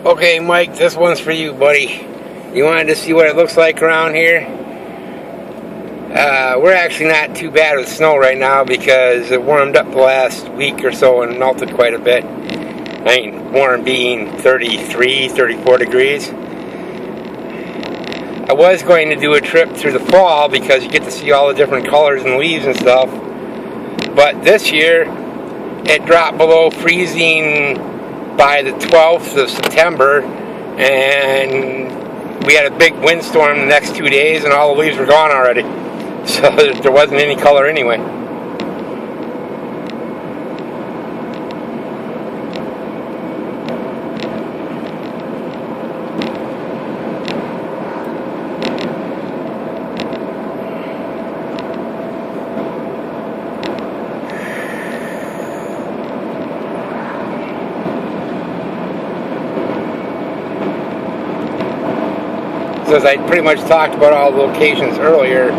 Okay, Mike, this one's for you, buddy. You wanted to see what it looks like around here? We're actually not too bad with snow right now because it warmed up the last week or so and melted quite a bit. I mean, warm being 33, 34 degrees. I was going to do a trip through the fall because you get to see all the different colors and leaves and stuff. But this year, it dropped below freezing by the 12th of September, and we had a big windstorm the next 2 days, and all the leaves were gone already. So there wasn't any color anyway. So as I pretty much talked about all the locations earlier,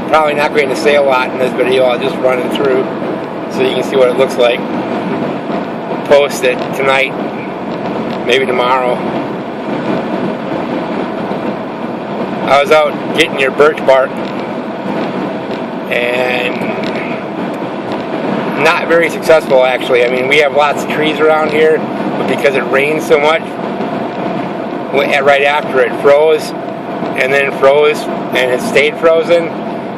probably not going to say a lot in this video. I'll just run it through so you can see what it looks like. Post it tonight, maybe tomorrow. I was out getting your birch bark and not very successful actually. I mean, we have lots of trees around here, but because it rained so much, right after it froze, and then froze, and it stayed frozen,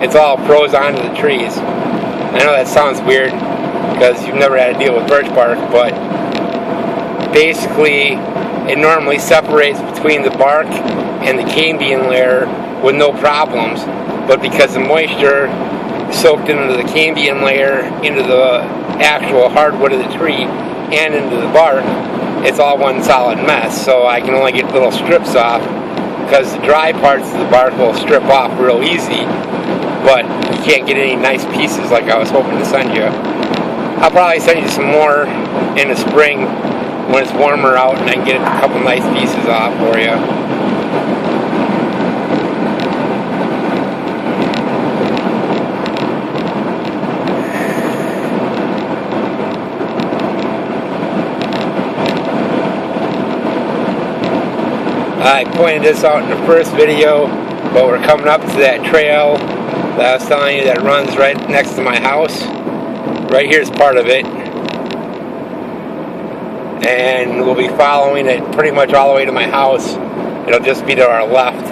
it's all froze onto the trees. I know that sounds weird because you've never had to deal with birch bark, but basically it normally separates between the bark and the cambium layer with no problems, but because the moisture soaked into the cambium layer, into the actual hardwood of the tree, and into the bark, it's all one solid mess. So I can only get little strips off because the dry parts of the bark will strip off real easy, but you can't get any nice pieces like I was hoping to send you. I'll probably send you some more in the spring when it's warmer out and I can get a couple nice pieces off for you. I pointed this out in the first video, but we're coming up to that trail that I was telling you that runs right next to my house. Right here's part of it. And we'll be following it pretty much all the way to my house. It'll just be to our left.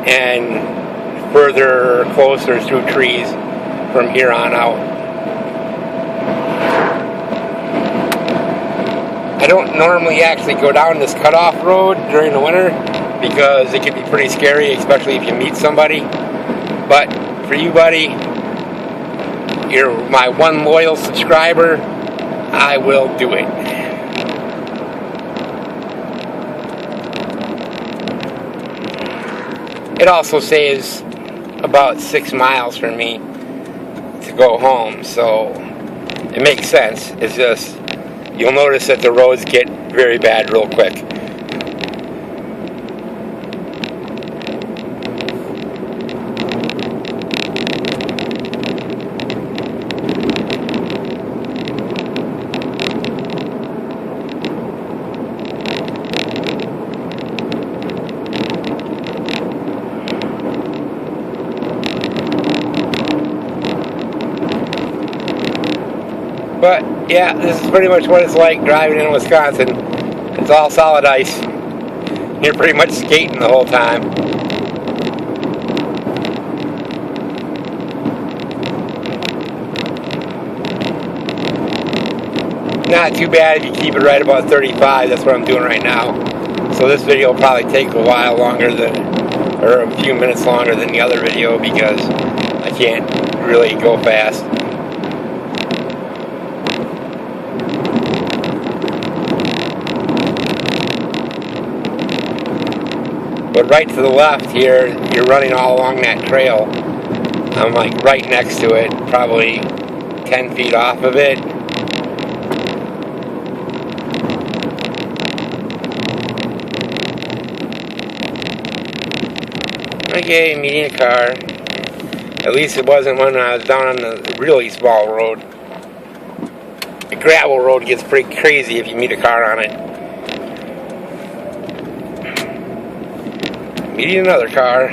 And further closer through trees from here on out. I don't normally actually go down this cutoff road during the winter because it can be pretty scary, especially if you meet somebody. But for you, buddy, you're my one loyal subscriber, I will do it. It also saves about 6 miles for me to go home, so it makes sense. It's just, you'll notice that the roads get very bad real quick. But yeah, this is pretty much what it's like driving in Wisconsin. It's all solid ice. You're pretty much skating the whole time. Not too bad if you keep it right about 35. That's what I'm doing right now. So this video will probably take a while longer than, or a few minutes longer than the other video because I can't really go fast. But right to the left here, you're running all along that trail. I'm like right next to it, probably 10 feet off of it. Okay, meeting a car. At least it wasn't when I was down on the really small road. The gravel road gets pretty crazy if you meet a car on it. We need another car.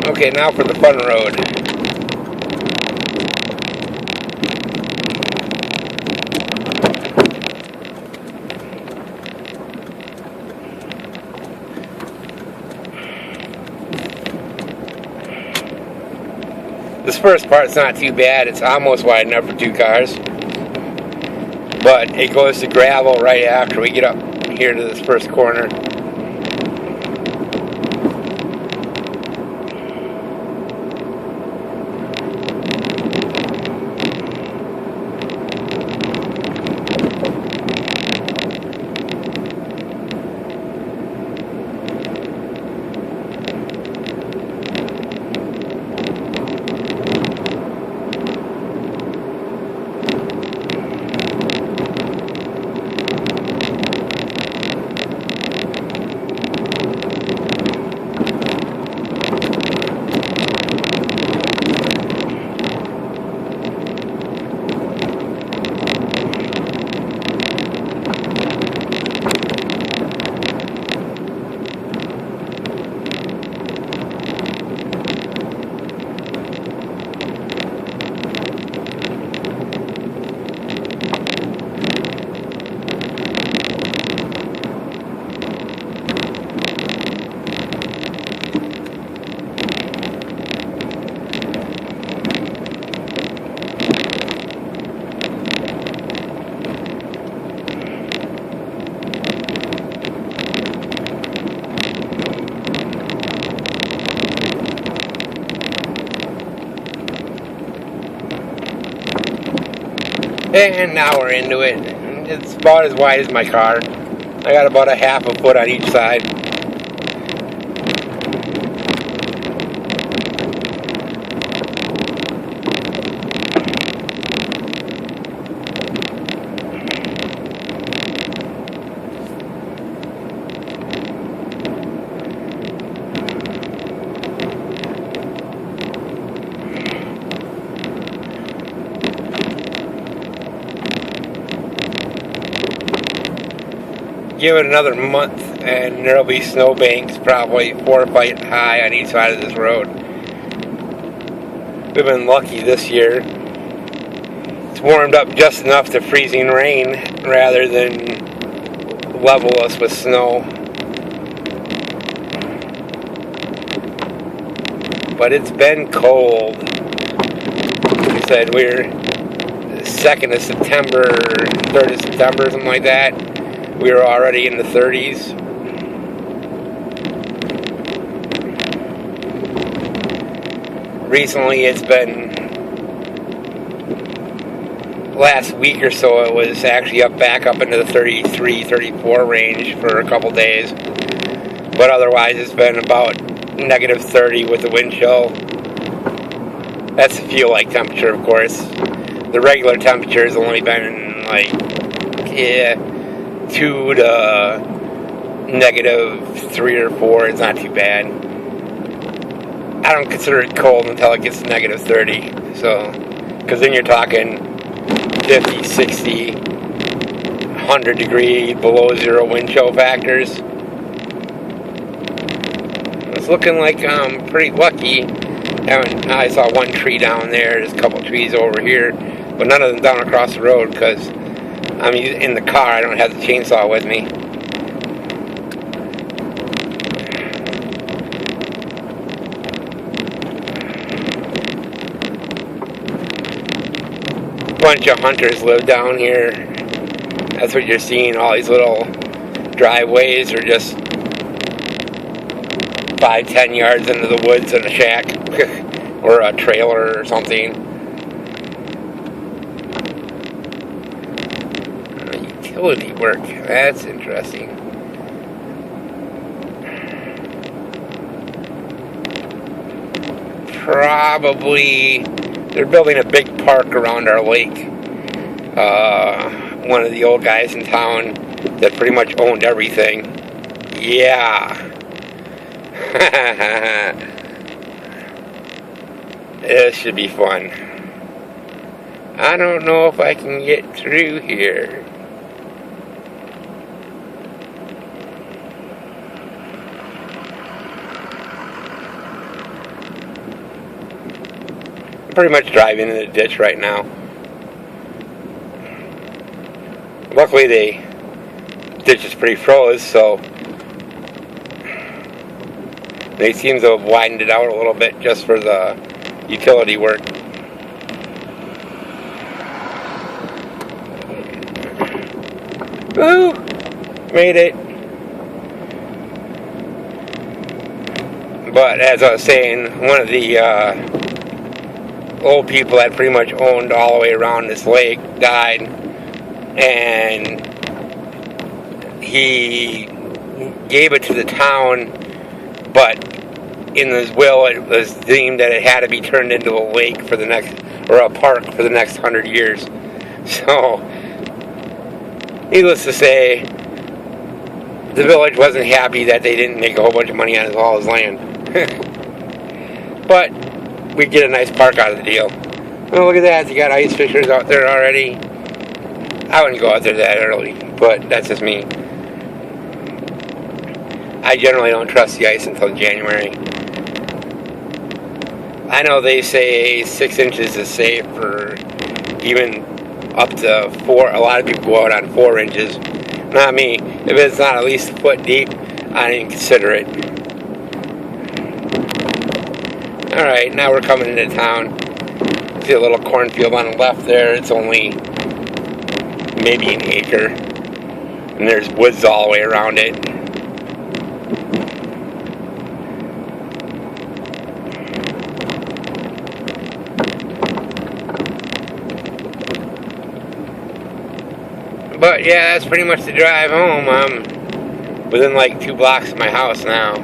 Okay, now for the fun road. This first part's not too bad. It's almost wide enough for 2 cars. But it goes to gravel right after we get up here to this first corner. And now we're into it. It's about as wide as my car. I got about a half a foot on each side. Give it another month and there'll be snowbanks probably 4 feet high on each side of this road. We've been lucky this year. It's warmed up just enough to freezing rain rather than level us with snow. But it's been cold. Like I said, we're 2nd of September, 3rd of September, something like that. We were already in the 30s. Recently it's been, last week or so it was actually back up into the 33, 34 range for a couple days. But otherwise it's been about negative 30 with the wind chill. That's the feel-like temperature, of course. The regular temperature has only been like, 2 to negative 3 or 4. It's not too bad. I don't consider it cold until it gets to negative 30. So, because then you're talking 50, 60, 100 degree below zero wind chill factors. It's looking like I'm pretty lucky. I saw one tree down there. There's a couple trees over here, but none of them down across the road because I'm in the car. I don't have the chainsaw with me. A bunch of hunters live down here. That's what you're seeing. All these little driveways are just 5-10 yards into the woods in a shack or a trailer or something. Utility work. That's interesting. Probably they're building a big park around our lake. One of the old guys in town that pretty much owned everything. Yeah. This should be fun. I don't know if I can get through here. I'm pretty much driving in the ditch right now. Luckily, the ditch is pretty froze, so they seem to have widened it out a little bit just for the utility work. Woo! Made it. But as I was saying, one of the old people that pretty much owned all the way around this lake died, and he gave it to the town, but in his will it was deemed that it had to be turned into a lake for the next, or a park for the next 100 years. So, needless to say, the village wasn't happy that they didn't make a whole bunch of money on all his land. But we get a nice park out of the deal. Oh, look at that, you got ice fishers out there already. I wouldn't go out there that early, but that's just me. I generally don't trust the ice until January. I know they say 6 inches is safe, or even up to 4. A lot of people go out on 4 inches. Not me. If it's not at least a foot deep, I didn't consider it. Alright, now we're coming into town. See a little cornfield on the left there. It's only maybe an acre. And there's woods all the way around it. But yeah, that's pretty much the drive home. I'm within like 2 blocks of my house now.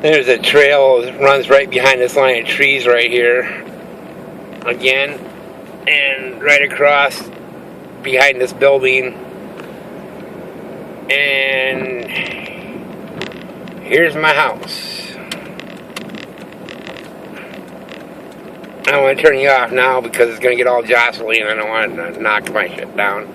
There's a trail that runs right behind this line of trees right here. Again. And right across behind this building. And here's my house. I don't want to turn you off now because it's going to get all jostly and I don't want to knock my shit down.